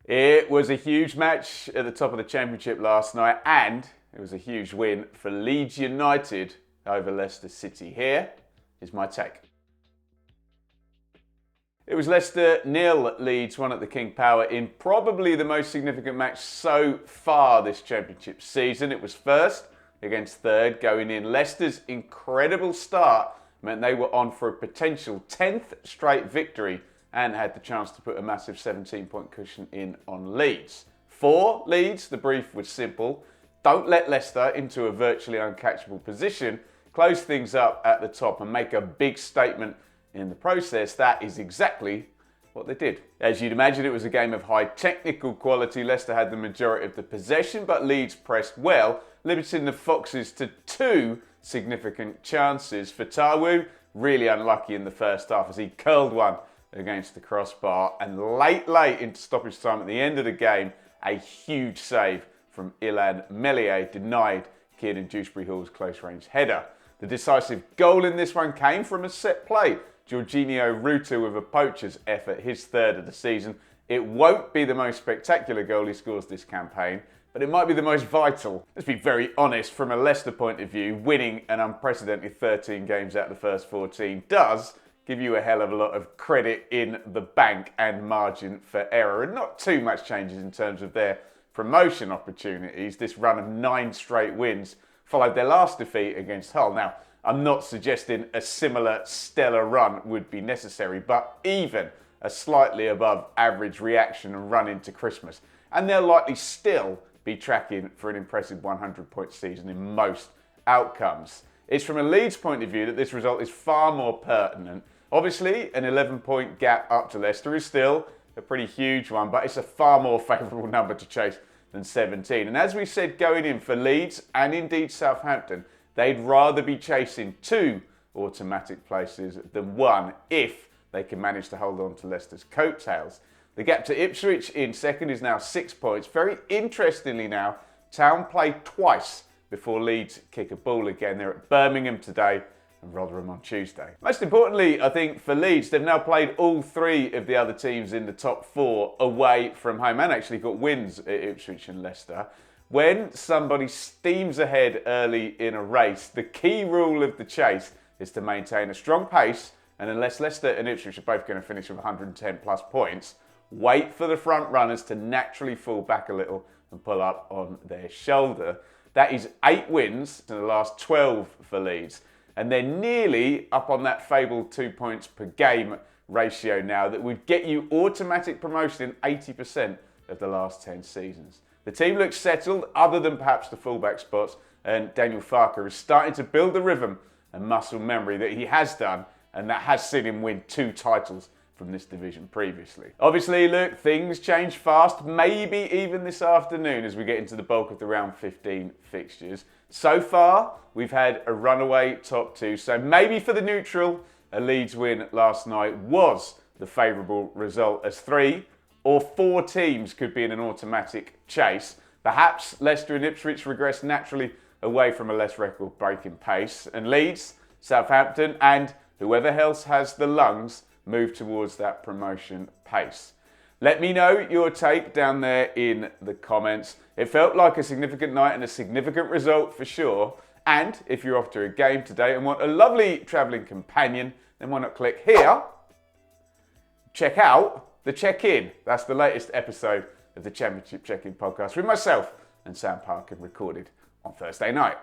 It was a huge match at the top of the Championship last night, and it was a huge win for Leeds United over Leicester City. Here is my take. It was Leicester 0, Leeds 1 at the King Power in probably the most significant match so far this Championship season. It was first against third going in. Leicester's incredible start meant they were on for a potential 10th straight victory and had the chance to put a massive 17-point cushion in on Leeds. For Leeds, the brief was simple. Don't let Leicester into a virtually uncatchable position, close things up at the top and make a big statement in the process. That is exactly what they did. As you'd imagine, it was a game of high technical quality. Leicester had the majority of the possession, but Leeds pressed well, limiting the Foxes to 2 significant chances. For Tawu, really unlucky in the first half as he curled one against the crossbar, and late into stoppage time at the end of the game, a huge save from Ilan Meslier denied Kieran Dewsbury Hall's close-range header. The decisive goal in this one came from a set play. Jorginho Ruta with a poacher's effort, his third of the season. It won't be the most spectacular goal he scores this campaign, but it might be the most vital. Let's be very honest, from a Leicester point of view, winning an unprecedented 13 games out of the first 14 does give you a hell of a lot of credit in the bank and margin for error. And not too much changes in terms of their promotion opportunities. This run of 9 straight wins followed their last defeat against Hull. Now, I'm not suggesting a similar stellar run would be necessary, but even a slightly above average reaction and run into Christmas, and they'll likely still be tracking for an impressive 100-point season in most outcomes. It's from a Leeds point of view that this result is far more pertinent. Obviously, an 11-point gap up to Leicester is still a pretty huge one, but it's a far more favourable number to chase than 17. And as we said going in, for Leeds and indeed Southampton, they'd rather be chasing 2 automatic places than 1 if they can manage to hold on to Leicester's coattails. The gap to Ipswich in second is now 6 points. Very interestingly now, Town played twice before Leeds kick a ball again. They're at Birmingham today and Rotherham on Tuesday. Most importantly, I think for Leeds, they've now played all 3 of the other teams in the top 4 away from home and actually got wins at Ipswich and Leicester. When somebody steams ahead early in a race, the key rule of the chase is to maintain a strong pace, and unless Leicester and Ipswich are both going to finish with 110 plus points, wait for the front runners to naturally fall back a little and pull up on their shoulder. That is 8 wins in the last 12 for Leeds, and they're nearly up on that fabled 2 points per game ratio now that would get you automatic promotion in 80% of the last 10 seasons. The team looks settled, other than perhaps the fullback spots, and Daniel Farke is starting to build the rhythm and muscle memory that he has done, and that has seen him win 2 titles from this division previously. Obviously, look, things change fast, maybe even this afternoon as we get into the bulk of the round 15 fixtures. So far, we've had a runaway top 2, so maybe for the neutral, a Leeds win last night was the favourable result, as 3 or 4 teams could be in an automatic chase. Perhaps Leicester and Ipswich regress naturally away from a less record-breaking pace, and Leeds, Southampton and whoever else has the lungs move towards that promotion pace. Let me know your take down there in the comments. It felt like a significant night and a significant result for sure. And if you're off to a game today and want a lovely travelling companion, then why not click here, check out the check-in. That's the latest episode of the Championship Check-In podcast with myself and Sam Parkin, recorded on Thursday night.